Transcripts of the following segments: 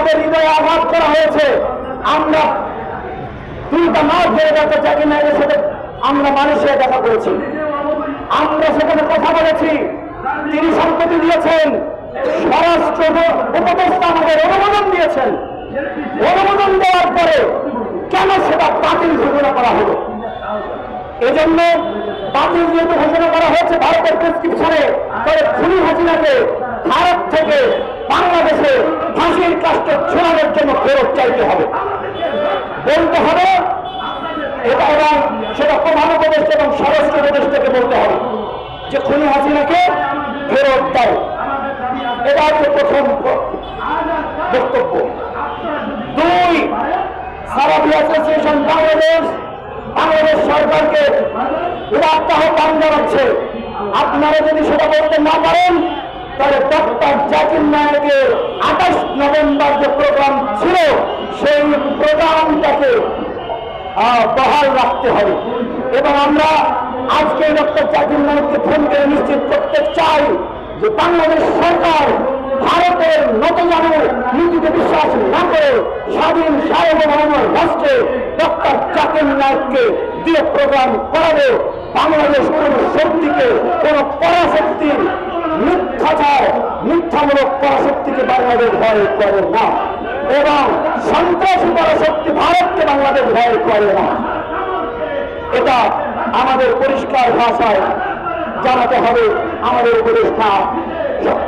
আমাদের হৃদয়ে আঘাত করা হয়েছে। আমরা 2টা মাস ধরে ডক্টর জাকির নায়েকের সাথে আমরা মালয়েশিয়ায় দেখা করেছি। আমরা সেখানে কথা বলেছি। তিনি সম্মতি দিয়েছেন, স্বরাষ্ট্র উপদেষ্টা আমাদের অনুমোদন দিয়েছেন। অনুমোদন দেওয়ার পরে কেন সেটা বাতিল ঘোষণা করা হলো? এজন্য বাতিল যেহেতু ঘোষণা করা হয়েছে ভারতের প্রেসক্রিপশনে, তবে খুনি হাসিনাকে ভারত থেকে বাংলাদেশে ফাঁসির কাস্টে ঝোলানোর জন্য ফেরত চাইতে হবে, বলতে হবে। এটা এবং সেটা প্রধান উপদেষ্টা এবং স্বরাষ্ট্র উপদেষ্টাকে বলতে হবে যে খুনি হাসিনাকে ফেরত দাও। এটা হচ্ছে প্রথম বক্তব্য। 2, সারাবি অ্যাসোসিয়েশন বাংলাদেশ সরকারকে উদাত্ত আহ্বান জানাচ্ছে, আপনারা যদি সেটা বলতে না পারেন তাহলে ডক্টর জাকির নায়েকের 28 নভেম্বর যে প্রোগ্রাম ছিল সেই প্রোগ্রামটাকে বহাল রাখতে হবে। এবং আমরা আজকে ডক্টর জাকির নায়েককে ফোন করে নিশ্চিত করতে চাই যে বাংলাদেশ সরকার ভারতের নতজানু নীতিতে বিশ্বাস না করে স্বাধীন সার্বভৌম রাষ্ট্রে ডক্টর জাকির নায়েককে দিয়ে প্রোগ্রাম করাবে। বাংলাদেশ কোন শক্তিকে, কোন পরাশক্তির মিথ্যামূলক পরাশক্তিকে বাংলাদেশ ভয় করে না, এবং সন্ত্রাসী পরাশক্তি ভারতকে বাংলাদেশ ভয় করে না। এটা আমাদের পরিষ্কার ভাষায় জানাতে হবে আমাদের উপদেষ্টা,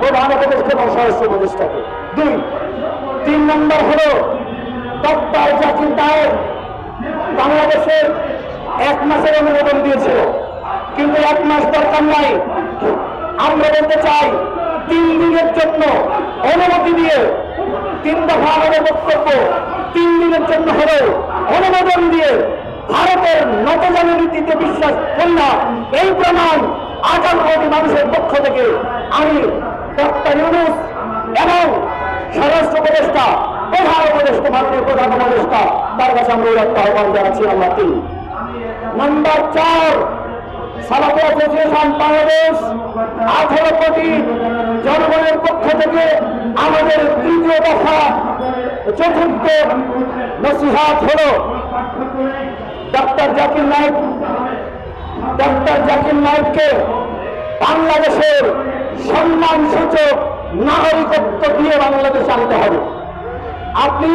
প্রধান উপদেষ্টা এবং স্বরাষ্ট্র উপদেষ্টাকে। 2, 3 নম্বর হল ডক্টর জাকির নায়েক বাংলাদেশের 1 মাসের অনুমোদন দিয়েছিল, কিন্তু 1 মাস দরকার নাই। আমরা বলতে চাই 3 দিনের জন্য অনুমতি দিয়ে, 3 দফা আমাদের বক্তব্য, 3 দিনের জন্য হলেও অনুমোদন দিয়ে ভারতের নতজানু নীতিতে বিশ্বাস করলাম, এই প্রমাণ 18 কোটি মানুষের পক্ষ থেকে আমি ডক্টর ইউনূস এবং স্বরাষ্ট্র উপদেষ্টা, প্রধান উপদেষ্টা, মাননীয় প্রধান উপদেষ্টা তার কাছে আমরা উদাত্ত আহ্বান জানাচ্ছি। আমরা 3 নম্বর 4, সালাফি অ্যাসোসিয়েশন বাংলাদেশ 18 কোটি জনগণের পক্ষ থেকে আমাদের 3য় দফা 4র্থ নসিহত হল ডক্টর জাকির নায়েককে বাংলাদেশের সম্মানসূচক নাগরিকত্ব দিয়ে বাংলাদেশে আনতে হবে। আপনি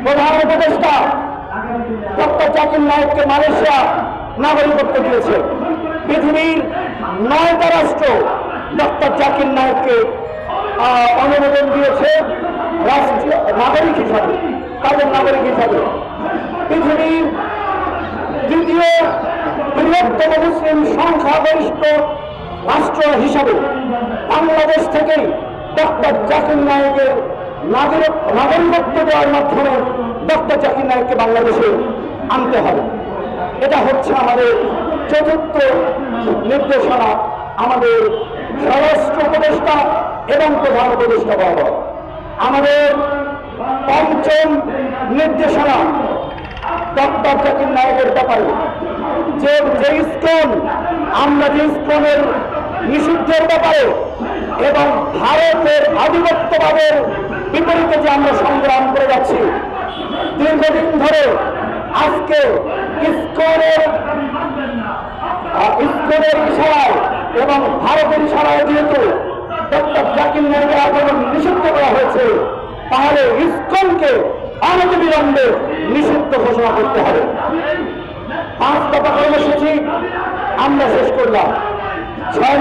প্রধান উপদেষ্টা ডক্টর জাকির নায়েককে মালয়েশিয়া নাগরিকত্ব দিয়েছে। পৃথিবীর 9টা রাষ্ট্র ডক্টর জাকির নায়েককে অনুমোদন দিয়েছে রাষ্ট্রীয় নাগরিক হিসাবে, তাদের নাগরিক হিসাবে। পৃথিবীর 2য় বৃহত্তম মুসলিম সংখ্যাগরিষ্ঠ রাষ্ট্র হিসাবে বাংলাদেশ থেকেই ডক্টর জাকির নায়েকের নাগরিকত্ব দেওয়ার মাধ্যমে ডক্টর জাকির নায়েককে বাংলাদেশে আনতে হবে। এটা হচ্ছে আমাদের 4র্থ নির্দেশনা আমাদের স্বরাষ্ট্র উপদেষ্টা এবং প্রধান উপদেষ্টা বরাবর। আমাদের 5ম নির্দেশনা ডক্টর জাকির নায়েকের ব্যাপারে যে ইসকন, আমরা যে ইসকনের নিষিদ্ধের ব্যাপারে এবং ভারতের আধিপত্যবাদের বিপরীতে যে আমরা সংগ্রাম করে যাচ্ছি দীর্ঘদিন ধরে, আজকে ইসকনের ইশারায় এবং ভারতের ইশারায় যেহেতু ডক্টর জাকির নায়েকের আন্দোলন নিষিদ্ধ করা হয়েছে, তাহলে ইসকনকে অনতিবিলম্বে নিষিদ্ধ ঘোষণা করতে হবে। 5 দফা কর্মসূচি আমরা শেষ করলাম। 6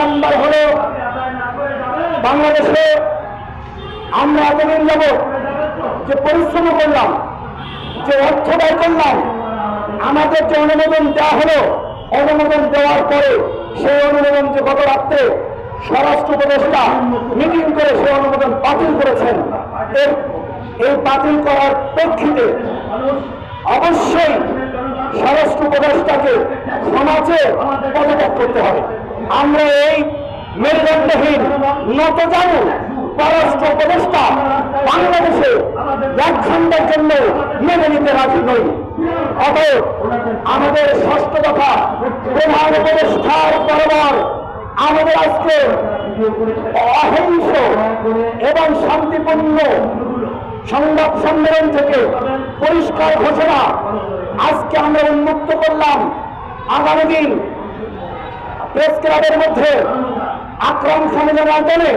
নম্বর হল বাংলাদেশে আমরা এতদিন যাব যে পরিশ্রম করলাম, যে অর্থ ব্যয় করলাম, আমাদের যে অনুমোদন দেওয়া হলো, অনুমোদন দেওয়ার পরে সেই অনুমোদন যে গত রাত্রে স্বরাষ্ট্র উপদেষ্টা মিটিং করে সেই অনুমোদন বাতিল করেছেন, এই বাতিল করার প্রেক্ষিতে অবশ্যই স্বরাষ্ট্র উপদেষ্টাকে সমাজে পদত্যাগ করতে হবে। আমরা এই মেরুদণ্ডহীন নতজানু পররাষ্ট্র উপদেষ্টা বাংলাদেশে একখণ্ডের জন্য মেনে নিতে রাজি নই। অতএব আমাদের 6ষ্ঠ দফা প্রধান উপদেষ্টার বরাবর আমাদের আজকে অহিংস এবং শান্তিপূর্ণ সংবাদ সম্মেলন থেকে পরিষ্কার ঘোষণা আজকে আমরা উন্মুক্ত করলাম। আগামী দিন প্রেস ক্লাবের মধ্যে আক্রমণ সংযোজন আন্দোলনে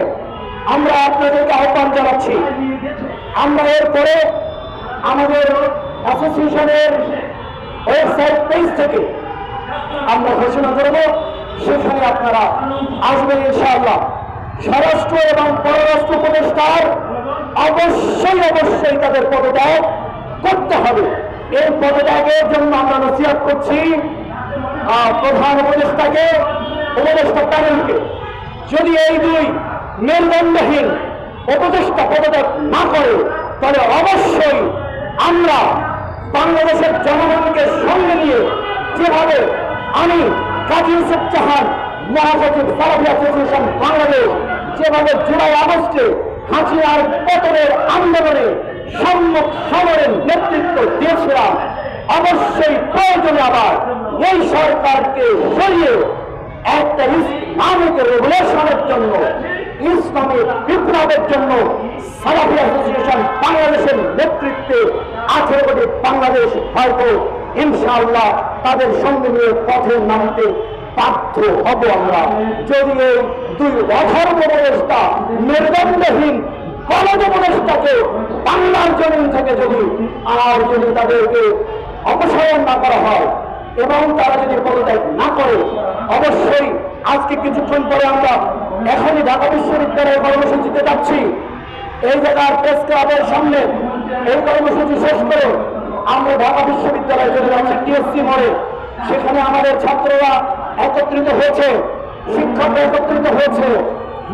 আমরা আপনাদেরকে আহ্বান জানাচ্ছি। আমরা এরপরে আমাদের অ্যাসোসিয়েশনের ওয়েবসাইট পেজ থেকে আমরা ঘোষণা করব, সেখানে আপনারা আসবেন ইনশাআল্লাহ। স্বরাষ্ট্র এবং পররাষ্ট্র উপদেষ্টার অবশ্যই তাদের পদত্যাগ করতে হবে। এই পদত্যাগের জন্য আমরা নসিহত করছি প্রধান উপদেষ্টাকে, উপদেষ্টা প্যানেলকে। যদি এই দুই মেরুদণ্ডহীন উপদেষ্টা পদত্যাগ না করে, তাহলে অবশ্যই আমরা বাংলাদেশের জনগণকে সঙ্গে নিয়ে, যেভাবে আমি কাজী ইউসুফ জাহান মহাসচিব সালাফি অ্যাসোসিয়েশন বাংলাদেশ যেভাবে জুলাই আগস্টে হাসিনার পতনের আন্দোলনে সম্মুখ সমরের নেতৃত্ব দিয়েছিলাম, অবশ্যই প্রয়োজনে আবার এই সরকারকে সরিয়ে একটা ইসলামিক রেগুলেশনের জন্য, ইসলামিক বিপ্লবের জন্য সালাফি অ্যাসোসিয়েশন বাংলাদেশের নেতৃত্বে 18 কোটি বাংলাদেশ হয়তো ইনশাআল্লাহ তাদের সঙ্গে নিয়ে পথে নামতে বাধ্য হব আমরা। যদি এই দুই অধর্ম উপদেষ্টা, মেরুদণ্ডহীন কলেজ উপদেষ্টাকে বাংলার জমিন থেকে যদি তাদেরকে অপসারণ না করা হয় এবং তারা যদি পদত্যাগ না করে, অবশ্যই আজকে কিছুক্ষণ পরে আমরা এখনই ঢাকা বিশ্ববিদ্যালয়ের কর্মসূচিতে যাচ্ছি। এই জায়গার প্রেস ক্লাবের সামনে এই কর্মসূচি শেষ করে আমরা ঢাকা বিশ্ববিদ্যালয়ে চলে যাচ্ছি টিএসসি মোড়ে। সেখানে আমাদের ছাত্ররা একত্রিত হয়েছে, শিক্ষকরা একত্রিত হয়েছে।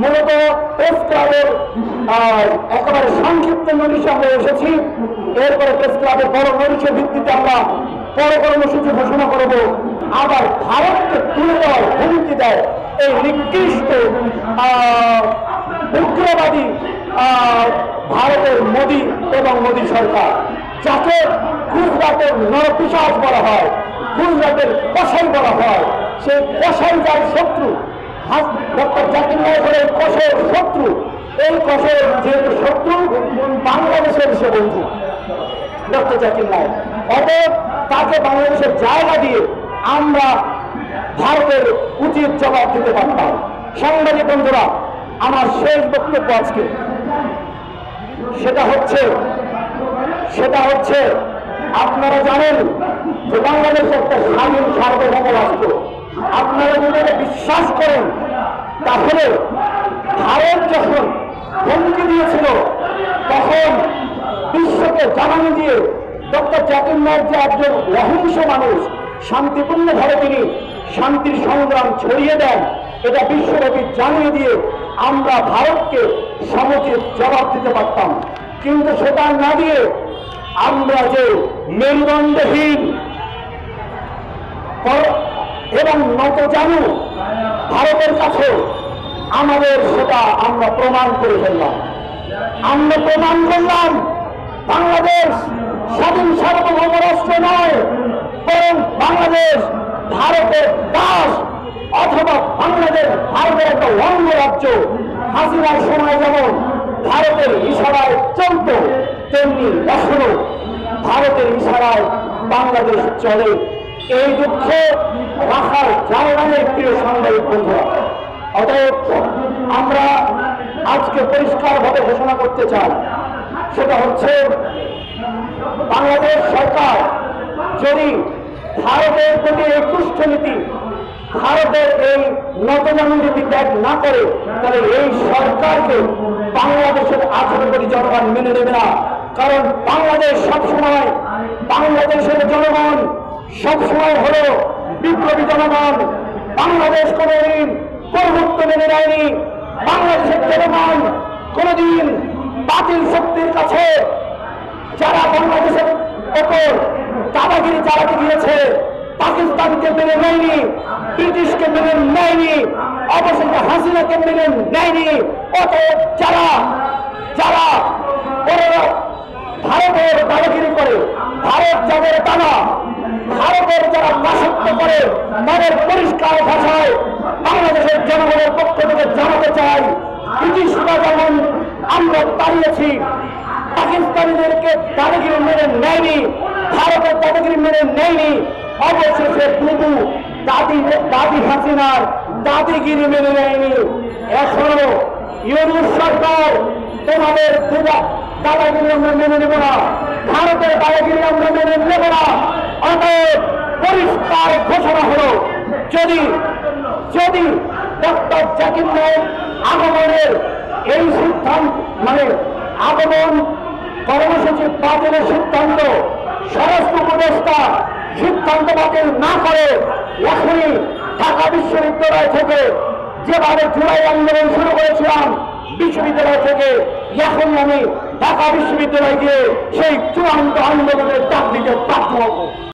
মূলত প্রেস ক্লাবের একেবারে সংক্ষিপ্ত নোটিশে আমরা এসেছি। এরপরে প্রেস ক্লাবের বড় নোটিশের ভিত্তিতে আমরা বড় কর্মসূচি ঘোষণা করব। আবার ভারতকে তুলে দেওয়ার হুমকি দেয় এই নিকৃষ্ট উগ্রবাদী ভারতের মোদী এবং মোদী সরকার, যাকে গুজরাটের নরপিশাচ বলা হয়, গুজরাটের কসাই বলা হয়। সেই কসাই যার শত্রু, ডক্টর জাকির নায়েকের কষের শত্রু, এই কষের যেহেতু শত্রু, বাংলাদেশের সে বন্ধু ডক্টর জাকির নায়েক। অতএব তাকে বাংলাদেশের জায়গা দিয়ে আমরা ভারতের উচিত জবাব দিতে পারতাম। সাংবাদিক বন্ধুরা, আমার শেষ বক্তব্য আজকে সেটা হচ্ছে আপনারা জানেন যে বাংলাদেশ একটা স্বাধীন সার্বভৌম রাষ্ট্র। আপনারা যদি এটা বিশ্বাস করেন, তাহলে ভারত যখন হুমকি দিয়েছিল তখন বিশ্বকে জানানো দিয়ে ডক্টর জাকির নায়েক যে একজন অহিংস মানুষ, শান্তিপূর্ণভাবে তিনি শান্তির সংগ্রাম ছড়িয়ে দেন, এটা বিশ্বব্যাপী জানিয়ে দিয়ে আমরা ভারতকে সমুচিত জবাব দিতে পারতাম। কিন্তু সেটা না দিয়ে আমরা যে মেরুদণ্ডহীন এবং নতজানু ভারতের কাছে, আমাদের সেটা আমরা প্রমাণ করে ফেললাম। আমরা প্রমাণ করলাম বাংলাদেশ স্বাধীন সার্বভৌম রাষ্ট্র নয়, বরং বাংলাদেশ ভারতের দাস, অথবা বাংলাদেশ ভারতের একটা অঙ্গরাজ্য। হাসিনার সময় যেমন ভারতের ইশারায় চলত, তেমনি এখনো ভারতের ইশারায় বাংলাদেশ চলে। এই দুঃখ রাখার জায়গা নেই প্রিয় সাংবাদিক বন্ধুরা। অতএব আমরা আজকে পরিষ্কারভাবে ঘোষণা করতে চাই, সেটা হচ্ছে বাংলাদেশ সরকার যদি ভারতের প্রতি এই তুষ্ঠনীতি, ভারতের এই নতজানু নীতি ত্যাগ না করে, তাহলে এই সরকারকে বাংলাদেশের 18 কোটি জনগণ মেনে নেবে না। কারণ বাংলাদেশ সবসময়, বাংলাদেশের জনগণ সবসময় হলো বিপ্লবী জনগণ। বাংলাদেশ কোনদিন প্রভুত্ব মেনে নেয়নি। বাংলাদেশের জনগণ কোনদিন বাতিল শক্তির কাছে, যারা বাংলাদেশের ওপর দাদাগিরি চালাতে গিয়েছে, পাকিস্তানকে মেনে নেয়নি, ব্রিটিশকে মেনে নেয়নি, অবশেষে হাসিনাকে মেনে নেয়নি। অতএব যারা ভারতের দাদাগিরি করে, ভারত যাদের টানা, ভারতের যারা দাসত্ব করে, তাদের পরিষ্কার ভাষায় বাংলাদেশের জনগণের পক্ষ থেকে জানাতে চাই, ব্রিটিশরা যেমন আমরা তাড়িয়েছি, পাকিস্তানিদেরকে দাদাগিরি মেনে নেয়নি, ভারতের দাদাগিরি মেনে নেয়নি, অবশেষে বুবু দাদি হাসিনার দাদিগিরি মেনে নেয়নি। এখনো ইউনূস সরকার তোমাদের দাদাগিরি আমরা মেনে নেব না, ভারতের দাদাগিরি আমরা মেনে নেব না। অতএব পরিষ্কার ঘোষণা হলো, যদি যদি ডক্টর জাকির নায়েক আগমনের এই সিদ্ধান্ত আগমন কর্মসূচি বাতিলের সিদ্ধান্ত স্বরাষ্ট্র উপদেষ্টা সিদ্ধান্ত বাতিল না করে এখনই ঢাকা বিশ্ববিদ্যালয় থেকে যেভাবে জুলাই আন্দোলন শুরু করেছিলাম বিশ্ববিদ্যালয় থেকে, এখনই আমি ঢাকা বিশ্ববিদ্যালয়ে গিয়ে সেই চূড়ান্ত আন্দোলনের ডাক দিতে বাধ্য হব।